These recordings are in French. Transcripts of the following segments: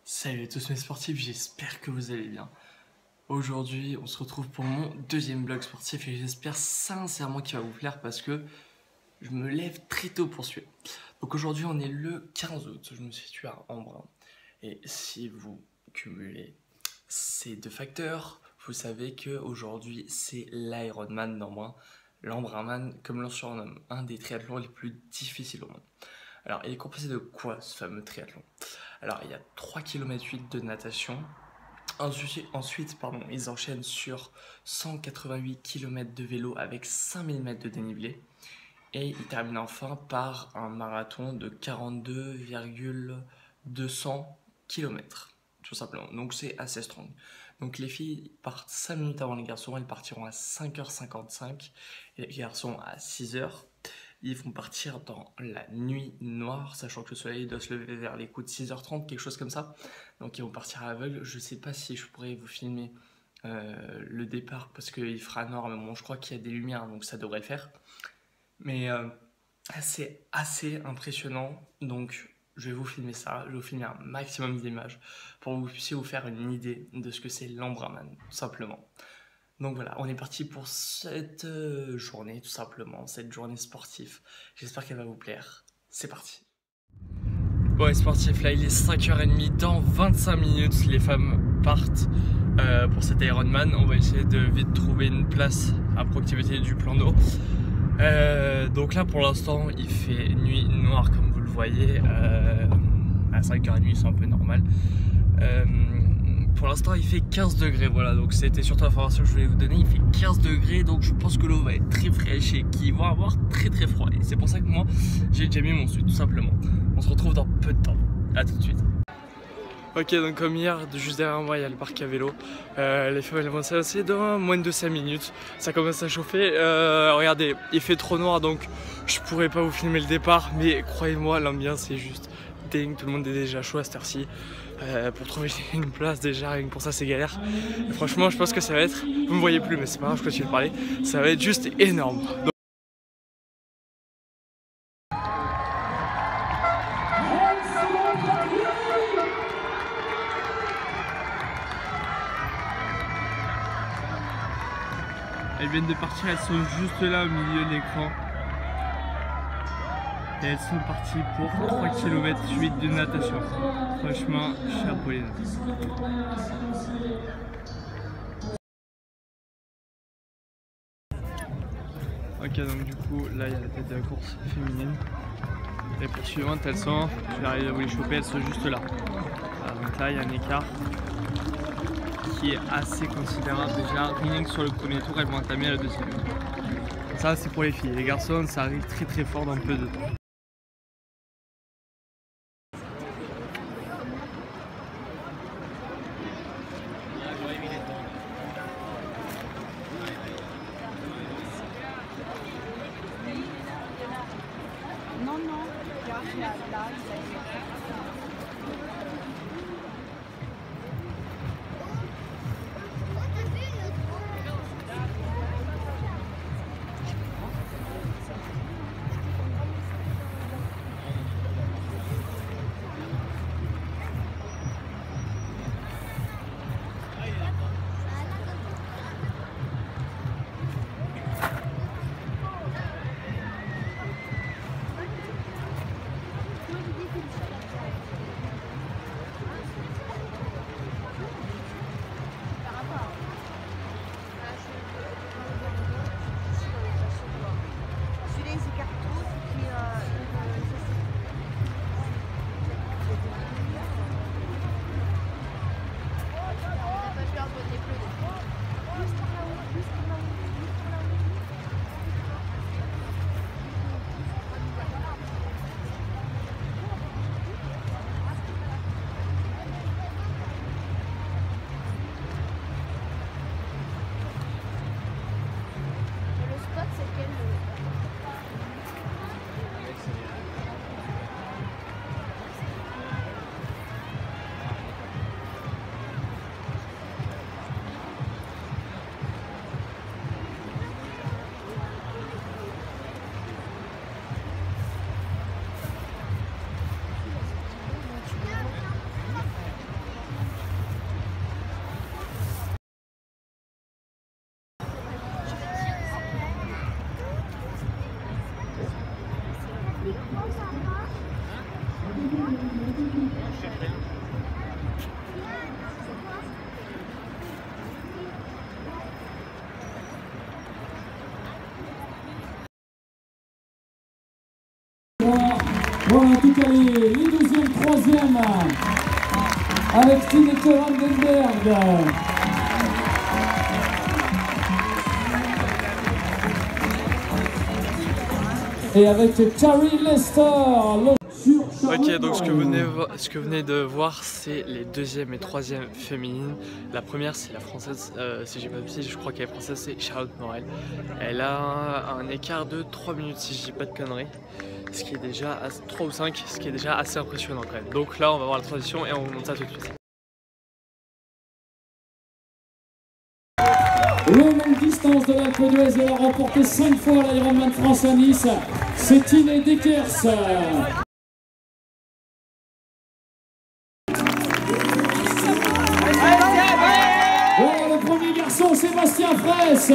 Salut à tous mes sportifs, j'espère que vous allez bien. Aujourd'hui, on se retrouve pour mon deuxième vlog sportif et j'espère sincèrement qu'il va vous plaire parce que je me lève très tôt pour suivre. Donc aujourd'hui, on est le 15 août, je me situe à Embrun. Et si vous cumulez ces deux facteurs, vous savez qu'aujourd'hui, c'est l'Ironman d'Embrun, l'Embrunman, comme l'on surnomme, un des triathlons les plus difficiles au monde. Alors, il est composé de quoi ce fameux triathlon? Alors, il y a 3,8 km de natation. Ensuite, ils enchaînent sur 188 km de vélo avec 5000 mètres de dénivelé. Et ils terminent enfin par un marathon de 42,200 km, tout simplement. Donc, c'est assez strong. Donc, les filles partent 5 minutes avant les garçons. Elles partiront à 5h55 et les garçons à 6h. Ils vont partir dans la nuit noire, sachant que le soleil doit se lever vers les coups de 6h30, quelque chose comme ça. Donc ils vont partir à l'aveugle. Je sais pas si je pourrais vous filmer le départ parce qu'il fera noir, mais bon, je crois qu'il y a des lumières, donc ça devrait le faire. Mais c'est assez impressionnant, donc je vais vous filmer ça. Je vais vous filmer un maximum d'images pour que vous puissiez vous faire une idée de ce que c'est l'Embrunman, tout simplement. Donc voilà, on est parti pour cette journée, tout simplement, cette journée sportive. J'espère qu'elle va vous plaire. C'est parti. Bon, les sportifs, là, il est 5h30. Dans 25 minutes, les femmes partent pour cet Ironman. On va essayer de vite trouver une place à proximité du plan d'eau. Donc là, pour l'instant, il fait nuit noire, comme vous le voyez. À 5h30, c'est un peu normal. Pour l'instant il fait 15 degrés, voilà, donc c'était surtout l'information que je voulais vous donner. Il fait 15 degrés, donc je pense que l'eau va être très fraîche et qu'ils vont avoir très froid. Et c'est pour ça que moi j'ai déjà mis mon suit, tout simplement. On se retrouve dans peu de temps, à tout de suite. Ok, donc comme hier, juste derrière moi il y a le parc à vélo. Les femmes elles vont s'installer dans moins de 5 minutes. Ça commence à chauffer. Regardez, il fait trop noir donc je pourrais pas vous filmer le départ, mais croyez-moi, l'ambiance est juste dingue. Tout le monde est déjà chaud à cette heure-ci. Pour trouver une place déjà, rien que pour ça c'est galère. Et franchement je pense que ça va être, vous me voyez plus mais c'est pas grave, je continue de parler, ça va être juste énorme. Donc... Elles viennent de partir, elles sont juste là au milieu de l'écran. Et elles sont parties pour 3 km 8 de natation. Franchement, chapeau les nattes. Ok, donc du coup, là il y a la tête de la course féminine. Les poursuivantes, elles sont, je vais arriver à vous les choper, elles sont juste là. Voilà, donc là il y a un écart qui est assez considérable déjà. Rien que sur le premier tour, elles vont entamer le deuxième. Ça c'est pour les filles. Les garçons, ça arrive très fort dans peu de temps. Voilà, en tout cas les deuxièmes, troisièmes avec Tineke Vandenberg. Et avec Carrie Lester. Ok, donc ce que vous venez de voir, c'est les deuxième et troisième féminines. La première, c'est la française, si j'ai pas de bêtises, je crois qu'elle est française, c'est Charlotte Morel. Elle a un écart de 3 minutes, si je dis pas de conneries. Ce qui est déjà, 3 ou 5, ce qui est déjà assez impressionnant quand même. Donc là, on va voir la transition et on vous montre ça tout de suite. Le longue distance de l'Alpe d'Huez, elle a remporté 5 fois l'Ironman France à Nice. C'est Tine Dekers. Voilà le premier garçon, Sébastien Fraisse.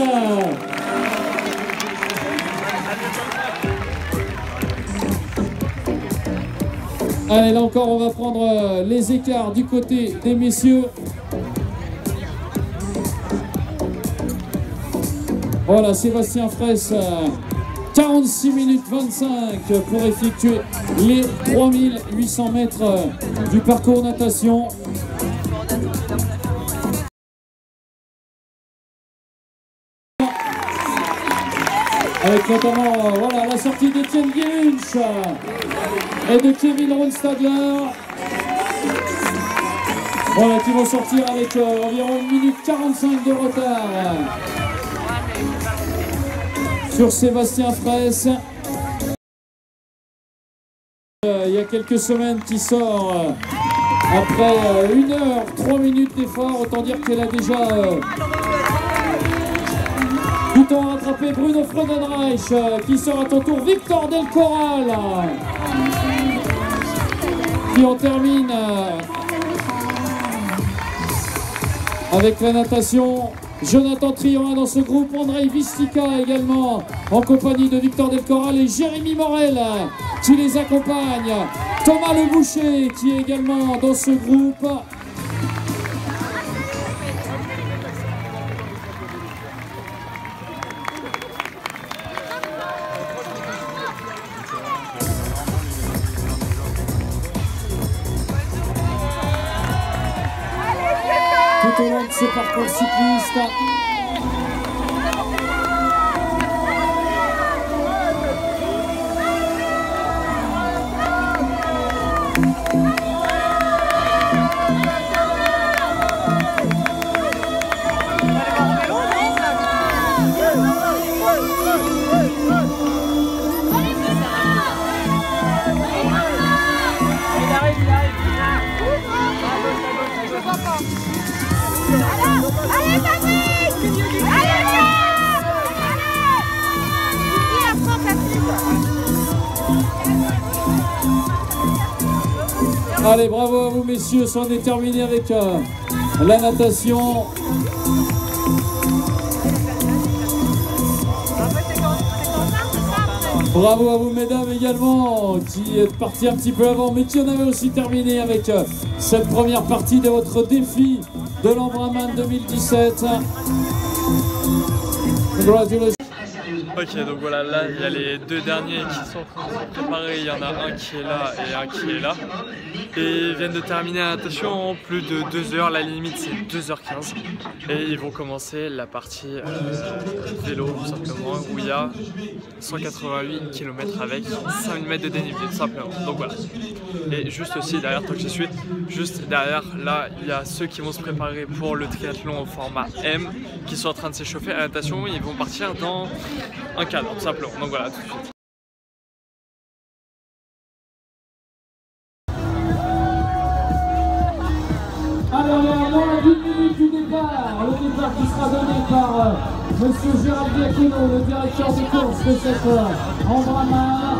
Allez, là encore, on va prendre les écarts du côté des messieurs. Voilà, Sébastien Fraisse, 46 minutes 25 pour effectuer les 3800 mètres du parcours natation. Avec notamment voilà, la sortie d'Etienne Guéhunch et de Kevin Ronstadler. Voilà, qui vont sortir avec environ 1 minute 45 de retard sur Sébastien Fraisse. Il y a quelques semaines qui sort après 1 heure 3 minutes d'effort. Autant dire qu'elle a déjà du temps à rattraper. Bruno Freudenreich qui sort à ton tour. Victor Del Corral qui en termine avec la natation. Jonathan Trioin dans ce groupe, Andrei Vistika également en compagnie de Victor Del Corral et Jérémy Morel qui les accompagne. Thomas Le Boucher qui est également dans ce groupe. Tout au long de ce parcours cycliste. Allez, Patrick! Allez, bravo à vous messieurs, c'en est terminé avec la natation. Bravo à vous mesdames également, qui êtes partis un petit peu avant, mais qui en avez aussi terminé avec cette première partie de votre défi de l'Embrunman 2017. Congratulations. Ok, donc voilà, là il y a les deux derniers qui sont en train de se préparer. Il y en a un qui est là et un qui est là. Et ils viennent de terminer la natation en plus de 2 heures. La limite c'est 2h15. Et ils vont commencer la partie vélo tout simplement, où il y a 188 km avec 5000 mètres de dénivelé tout simplement. Donc voilà. Et juste aussi derrière, tant que j'y suis, juste derrière, là il y a ceux qui vont se préparer pour le triathlon au format M, qui sont en train de s'échauffer à la natation. Ils vont partir dans un cadre tout simplement. Donc voilà, tout de suite. Alors, on est à moins d'1 minute du départ. Le départ qui sera donné par monsieur Gérald Diacono, le directeur des courses de cette Embrunman.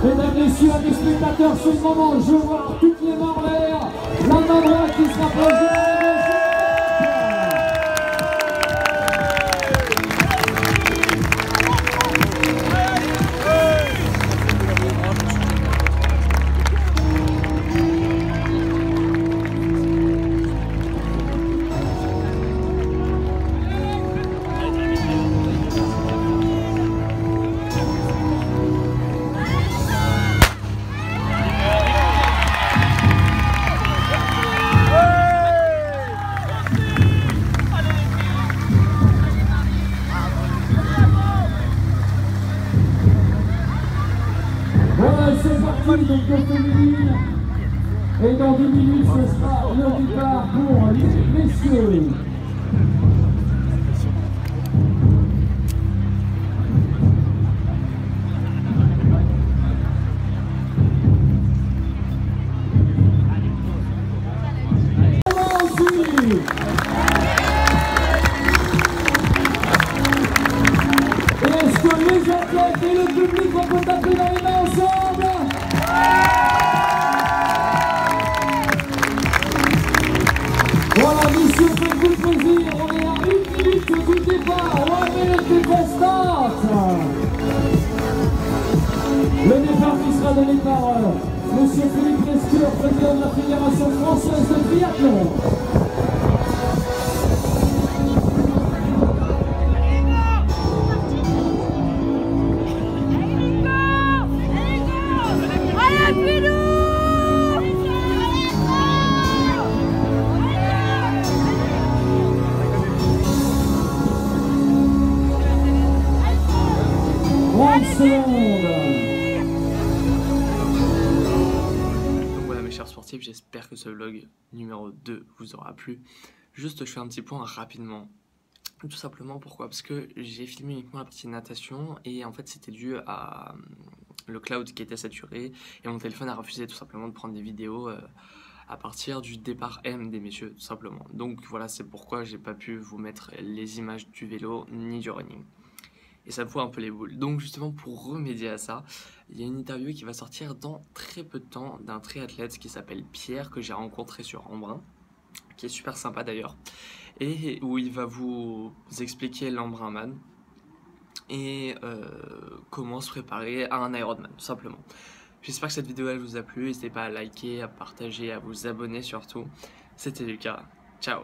Mesdames, messieurs, amis spectateurs, c'est le moment. Je vois toutes les mains en l'air. La main droite qui sera posée. donc de féminine. Et dans 10 minutes, ce sera le départ pour les messieurs. Les athlètes et le public vont se taper dans les mains ensemble. Voilà, messieurs, faites-vous plaisir. On est à 1 minute du départ. 1 minute before start. Le départ qui sera donné par monsieur Philippe Lescure, président de la Fédération française de triathlon. Donc voilà mes chers sportifs, j'espère que ce vlog numéro 2 vous aura plu. Juste je fais un petit point rapidement. Tout simplement pourquoi? Parce que j'ai filmé uniquement la petite natation et en fait c'était dû à le cloud qui était saturé et mon téléphone a refusé tout simplement de prendre des vidéos à partir du départ M des messieurs tout simplement. Donc voilà, c'est pourquoi j'ai pas pu vous mettre les images du vélo ni du running. Et ça me fout un peu les boules. Donc justement pour remédier à ça, il y a une interview qui va sortir dans très peu de temps d'un triathlète qui s'appelle Pierre, que j'ai rencontré sur Embrun, qui est super sympa d'ailleurs, et où il va vous expliquer l'Embrunman et comment se préparer à un Ironman tout simplement. J'espère que cette vidéo elle vous a plu, n'hésitez pas à liker, à partager, à vous abonner surtout. C'était Lucas, ciao.